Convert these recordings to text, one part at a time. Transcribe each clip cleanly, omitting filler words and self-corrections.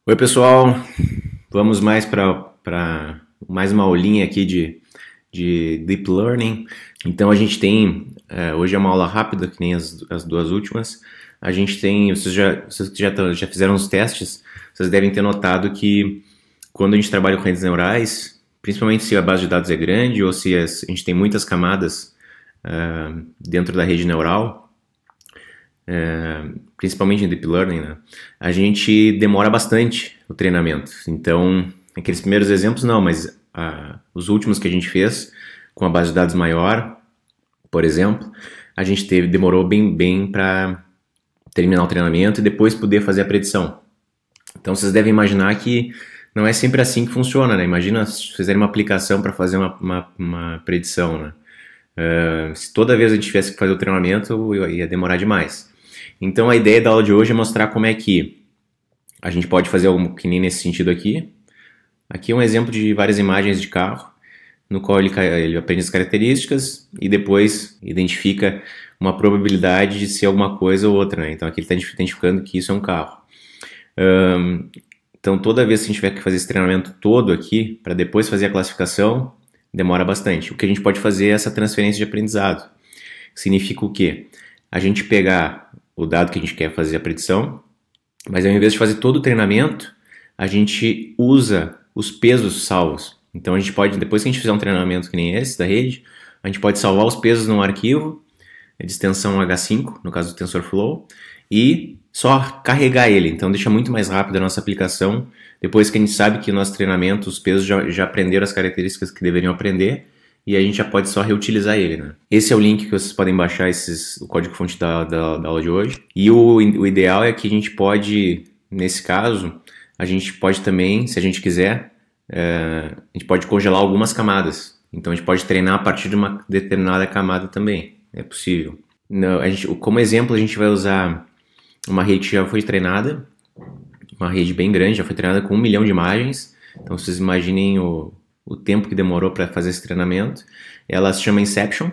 Oi, pessoal. Vamos mais para mais uma aulinha aqui de Deep Learning. Então, a gente tem, hoje é uma aula rápida, que nem as duas últimas. A gente tem, vocês já fizeram os testes, vocês devem ter notado que quando a gente trabalha com redes neurais, principalmente se a base de dados é grande ou se a gente tem muitas camadas dentro da rede neural, principalmente em Deep Learning, né, a gente demora bastante o treinamento. Então, aqueles primeiros exemplos não, mas os últimos que a gente fez com a base de dados maior, por exemplo, a gente demorou bem para terminar o treinamento e depois poder fazer a predição. Então, vocês devem imaginar que não é sempre assim que funciona, né? Imagina se fizerem uma aplicação para fazer uma predição, né? Se toda vez a gente tivesse que fazer o treinamento, ia demorar demais. Então, a ideia da aula de hoje é mostrar como é que a gente pode fazer algo que nem nesse sentido aqui. Aqui é um exemplo de várias imagens de carro, no qual ele aprende as características e depois identifica uma probabilidade de ser alguma coisa ou outra, né? Então, aqui ele está identificando que isso é um carro. Então, toda vez que a gente tiver que fazer esse treinamento todo aqui, para depois fazer a classificação, demora bastante. O que a gente pode fazer é essa transferência de aprendizado. Significa o quê? A gente pegar o dado que a gente quer fazer a predição, mas ao invés de fazer todo o treinamento, a gente usa os pesos salvos. Então a gente pode, depois que a gente fizer um treinamento que nem esse da rede, a gente pode salvar os pesos num arquivo de extensão H5, no caso do TensorFlow, e só carregar ele. Então deixa muito mais rápido a nossa aplicação, depois que a gente sabe que no nosso treinamento os pesos já aprenderam as características que deveriam aprender, e a gente já pode só reutilizar ele, né? Esse é o link que vocês podem baixar o código-fonte da aula de hoje. E o ideal é que a gente pode, nesse caso, a gente pode também, se a gente quiser, a gente pode congelar algumas camadas. Então a gente pode treinar a partir de uma determinada camada também. É possível. Não, como exemplo, a gente vai usar uma rede que já foi treinada, uma rede bem grande, já foi treinada com 1 milhão de imagens. Então vocês imaginem o tempo que demorou para fazer esse treinamento. Ela se chama Inception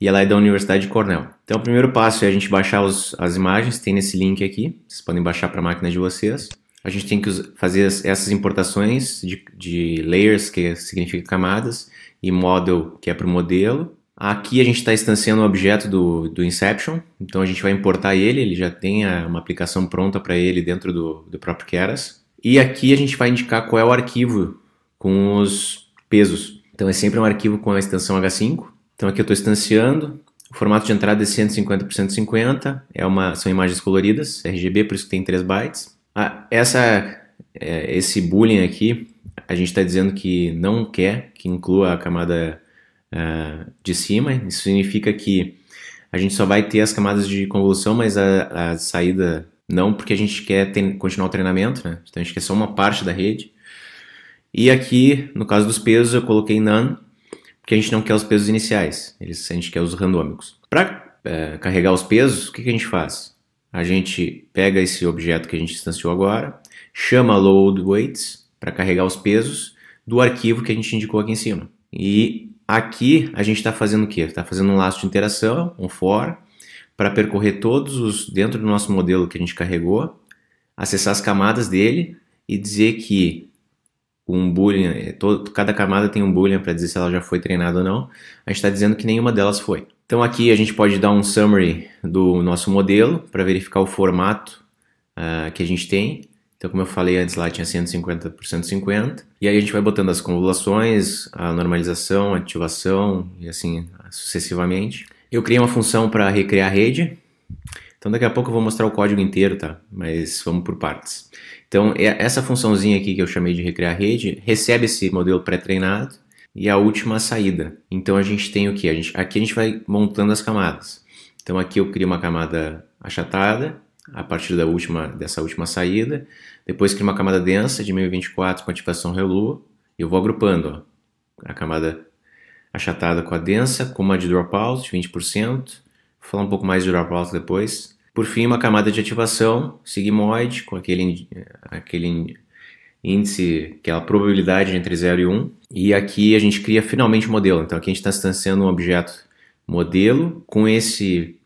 e ela é da Universidade de Cornell. Então o primeiro passo é a gente baixar as imagens, tem nesse link aqui, vocês podem baixar para a máquina de vocês. A gente tem que fazer essas importações de layers, que significa camadas, e model, que é para o modelo. Aqui a gente está instanciando o objeto do Inception, então a gente vai importar ele já tem uma aplicação pronta para ele dentro do próprio Keras. E aqui a gente vai indicar qual é o arquivo com os pesos. Então é sempre um arquivo com a extensão H5. Então aqui eu estou instanciando. O formato de entrada é 150 por 150. São imagens coloridas, RGB, por isso que tem 3 bytes. Esse boolean aqui, a gente está dizendo que não quer que inclua a camada de cima. Isso significa que a gente só vai ter as camadas de convolução, mas a saída não, porque a gente quer continuar o treinamento, né? Então a gente quer só uma parte da rede. E aqui, no caso dos pesos, eu coloquei none, porque a gente não quer os pesos iniciais, a gente quer os randômicos. Para carregar os pesos, o que a gente faz? A gente pega esse objeto que a gente instanciou agora, chama load weights para carregar os pesos do arquivo que a gente indicou aqui em cima. E aqui a gente está fazendo o quê? Está fazendo um laço de interação, um for, para percorrer dentro do nosso modelo que a gente carregou, acessar as camadas dele e dizer que um boolean, cada camada tem um boolean para dizer se ela já foi treinada ou não. A gente está dizendo que nenhuma delas foi. Então aqui a gente pode dar um summary do nosso modelo para verificar o formato que a gente tem. Então, como eu falei antes, lá tinha 150 por 150. E aí a gente vai botando as convoluções, a normalização, a ativação e assim sucessivamente. Eu criei uma função para recriar a rede. Então daqui a pouco eu vou mostrar o código inteiro, tá? Mas vamos por partes. Então essa funçãozinha aqui que eu chamei de recriar rede recebe esse modelo pré-treinado e a última saída. Então a gente tem o que? Aqui a gente vai montando as camadas. Então aqui eu crio uma camada achatada a partir dessa última saída. Depois crio uma camada densa de 1024 com ativação ReLU. E eu vou agrupando, ó, a camada achatada com a densa, com uma de dropout de 20%. Vou falar um pouco mais de dropout depois. Por fim, uma camada de ativação sigmoide, com aquele índice, aquela probabilidade entre 0 e 1. E aqui a gente cria finalmente o modelo. Então aqui a gente está instanciando um objeto modelo com esse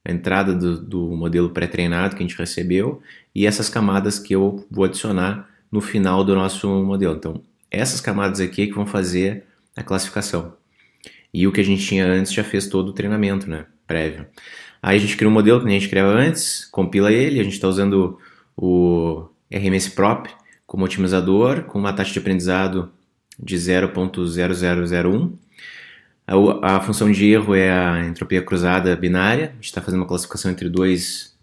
a entrada do modelo pré-treinado que a gente recebeu e essas camadas que eu vou adicionar no final do nosso modelo. Então, essas camadas aqui é que vão fazer a classificação. E o que a gente tinha antes já fez todo o treinamento, né, prévio. Aí a gente cria um modelo que a gente criava antes, compila ele, a gente está usando o RMS Prop como otimizador, com uma taxa de aprendizado de 0.0001. A função de erro é a entropia cruzada binária, a gente está fazendo uma classificação entre duas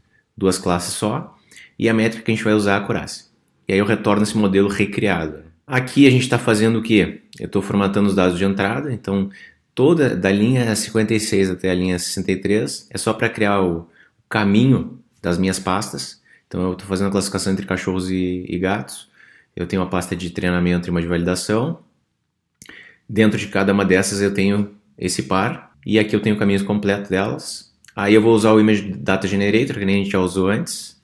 classes só, e a métrica que a gente vai usar é a acurácia. E aí eu retorno esse modelo recriado. Aqui a gente está fazendo o quê? Eu estou formatando os dados de entrada, então toda da linha 56 até a linha 63 é só para criar o caminho das minhas pastas. Então eu estou fazendo a classificação entre cachorros e gatos. Eu tenho uma pasta de treinamento e uma de validação. Dentro de cada uma dessas eu tenho esse par, e aqui eu tenho o caminho completo delas. Aí eu vou usar o Image Data Generator, que nem a gente já usou antes,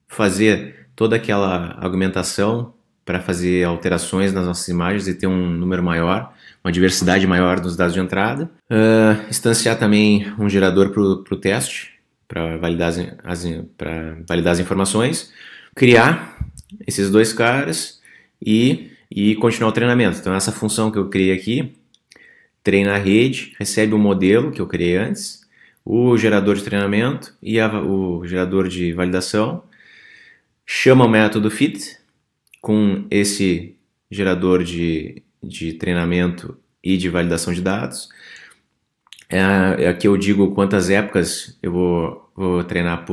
fazer toda aquela augmentação para fazer alterações nas nossas imagens e ter um número maior, uma diversidade maior nos dados de entrada. Instanciar também um gerador para o teste, para validar as informações. Criar esses dois caras e continuar o treinamento. Então essa função que eu criei aqui, treina a rede, recebe o modelo que eu criei antes, o gerador de treinamento e o gerador de validação, chama o método fit com esse gerador de treinamento e de validação de dados. Aqui eu digo quantas épocas eu vou treinar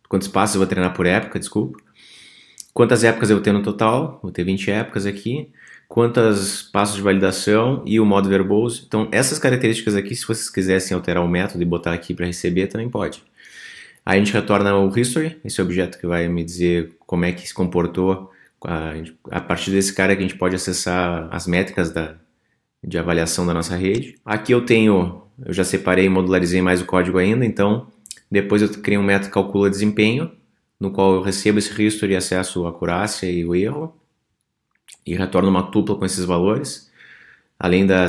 quantos passos eu vou treinar por época, desculpa. Quantas épocas eu vou ter no total? Vou ter 20 épocas aqui. Quantos passos de validação e o modo verboso. Então, essas características aqui, se vocês quisessem alterar o método e botar aqui para receber, também pode. Aí a gente retorna o history, esse objeto que vai me dizer como é que se comportou. A partir desse cara que a gente pode acessar as métricas de avaliação da nossa rede. Aqui eu já separei e modularizei mais o código ainda, então depois eu criei um método que calcula desempenho, no qual eu recebo esse history e acesso a acurácia e o erro, e retorno uma tupla com esses valores, além da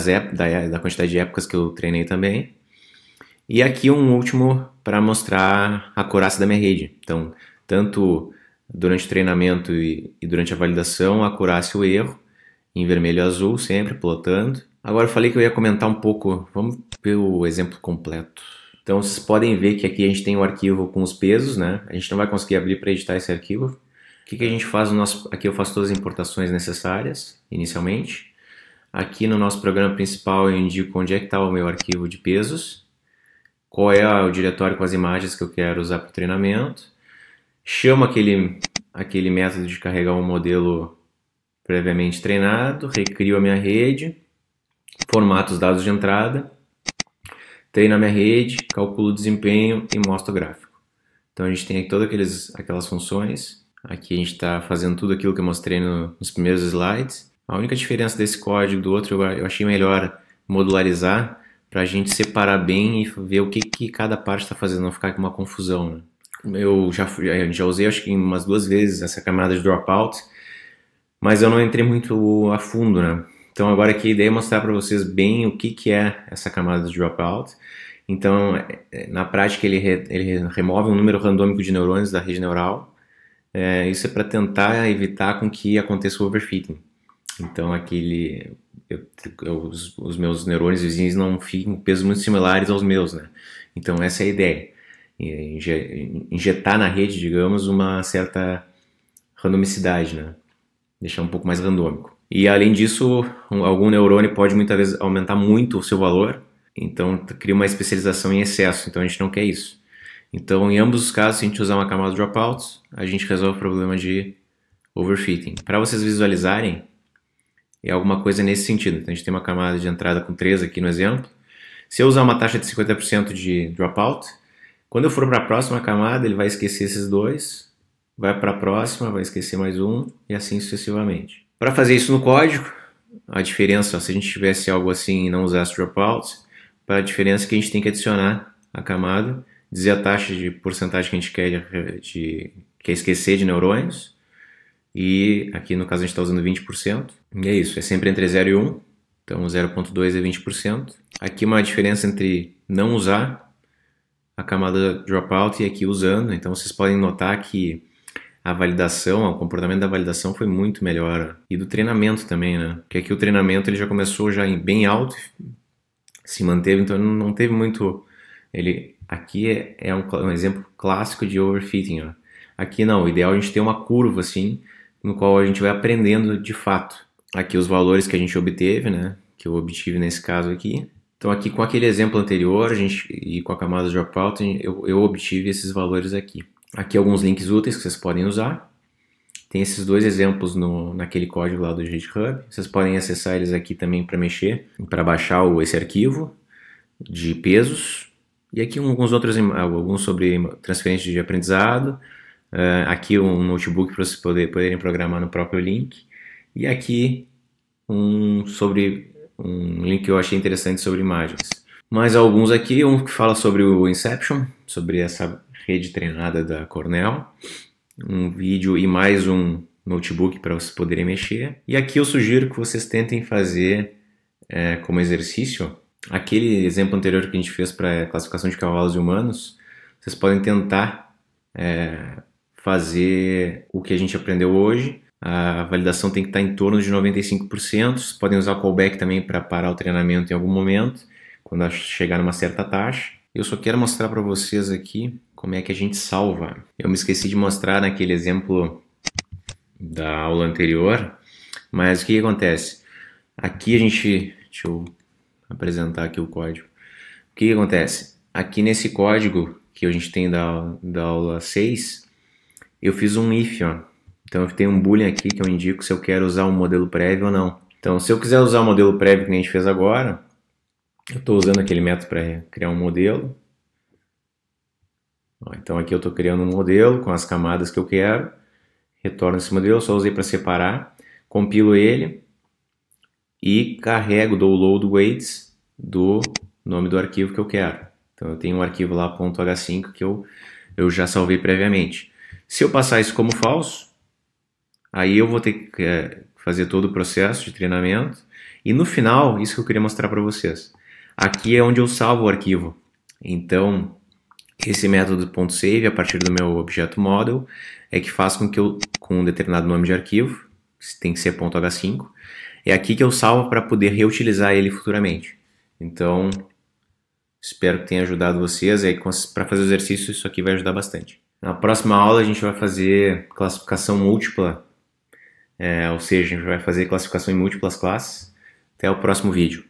quantidade de épocas que eu treinei também. E aqui um último para mostrar a acurácia da minha rede. Então, tanto durante o treinamento e durante a validação, a acurácia e o erro, em vermelho e azul, sempre plotando. Agora eu falei que eu ia comentar um pouco, vamos ver o exemplo completo. Então vocês podem ver que aqui a gente tem o arquivo com os pesos, né? A gente não vai conseguir abrir para editar esse arquivo. O que a gente faz aqui eu faço todas as importações necessárias, inicialmente. Aqui no nosso programa principal eu indico onde é que está o meu arquivo de pesos, qual é o diretório com as imagens que eu quero usar para o treinamento. Chamo aquele método de carregar um modelo previamente treinado, recrio a minha rede, formato os dados de entrada, treino a minha rede, calculo o desempenho e mostro o gráfico. Então a gente tem aqui todas aquelas funções. Aqui a gente está fazendo tudo aquilo que eu mostrei nos primeiros slides. A única diferença desse código do outro, eu achei melhor modularizar para a gente separar bem e ver o que cada parte está fazendo, não ficar com uma confusão, né? Eu já usei acho que umas 2 vezes essa camada de dropout, mas eu não entrei muito a fundo, né? Então agora aqui a ideia é mostrar para vocês bem o que é essa camada de dropout. Então, na prática ele remove um número randômico de neurônios da rede neural. Isso é para tentar evitar com que aconteça o overfitting. Então aqui os meus neurônios vizinhos não fiquem com pesos muito similares aos meus, né? Então essa é a ideia. Injetar na rede, digamos, uma certa randomicidade, né? Deixar um pouco mais randômico. E além disso, algum neurônio pode muitas vezes aumentar muito o seu valor, então cria uma especialização em excesso, então a gente não quer isso. Então em ambos os casos, se a gente usar uma camada de dropouts, a gente resolve o problema de overfitting. Para vocês visualizarem, é alguma coisa nesse sentido. Então a gente tem uma camada de entrada com 3 aqui no exemplo. Se eu usar uma taxa de 50% de dropout, quando eu for para a próxima camada, ele vai esquecer esses dois, vai para a próxima, vai esquecer mais um, e assim sucessivamente. Para fazer isso no código, a diferença, se a gente tivesse algo assim e não usasse dropouts, a diferença é que a gente tem que adicionar a camada, dizer a taxa de porcentagem que a gente quer esquecer de neurônios, e aqui no caso a gente está usando 20%, e é isso, é sempre entre 0 e 1, então 0.2 é 20%. Aqui uma diferença entre não usar a camada dropout e aqui usando. Então vocês podem notar que a validação, o comportamento da validação foi muito melhor. E do treinamento também, né? Porque aqui o treinamento ele já começou já bem alto, se manteve, então não teve muito... Aqui é um exemplo clássico de overfitting, ó. Aqui não, o ideal é a gente ter uma curva assim, no qual a gente vai aprendendo de fato. Aqui os valores que a gente obteve, né? Que eu obtive nesse caso aqui. Então aqui com aquele exemplo anterior, e com a camada dropout, eu obtive esses valores aqui. Aqui alguns links úteis que vocês podem usar. Tem esses dois exemplos naquele código lá do GitHub. Vocês podem acessar eles aqui também para mexer, para baixar esse arquivo de pesos. E aqui alguns sobre transferência de aprendizado. Aqui um notebook para vocês poderem programar no próprio link. E aqui um link que eu achei interessante sobre imagens. Mais alguns aqui, um que fala sobre o Inception, sobre essa rede treinada da Cornell, um vídeo e mais um notebook para vocês poderem mexer. E aqui eu sugiro que vocês tentem fazer como exercício, aquele exemplo anterior que a gente fez para classificação de cavalos e humanos, vocês podem tentar fazer o que a gente aprendeu hoje. A validação tem que estar em torno de 95%, vocês podem usar o callback também para parar o treinamento em algum momento, quando chegar numa certa taxa. Eu só quero mostrar para vocês aqui como é que a gente salva. Eu me esqueci de mostrar naquele exemplo da aula anterior, mas o que acontece? Aqui deixa eu apresentar aqui o código. O que acontece? Aqui nesse código que a gente tem da aula 6, eu fiz um if, ó. Então eu tenho um boolean aqui que eu indico se eu quero usar um modelo prévio ou não. Então se eu quiser usar o modelo prévio que a gente fez agora, eu estou usando aquele método para criar um modelo. Então aqui eu estou criando um modelo com as camadas que eu quero. Retorno esse modelo, só usei para separar. Compilo ele e carrego, dou load weights do nome do arquivo que eu quero. Então eu tenho um arquivo lá .h5 que eu já salvei previamente. Se eu passar isso como falso, aí eu vou ter que fazer todo o processo de treinamento. E no final, isso que eu queria mostrar para vocês. Aqui é onde eu salvo o arquivo. Então, esse método .save, a partir do meu objeto model, é que faz com que eu, com um determinado nome de arquivo, tem que ser .h5, é aqui que eu salvo para poder reutilizar ele futuramente. Então, espero que tenha ajudado vocês. Para fazer o exercício, isso aqui vai ajudar bastante. Na próxima aula, a gente vai fazer classificação múltipla, ou seja, a gente vai fazer classificação em múltiplas classes. Até o próximo vídeo.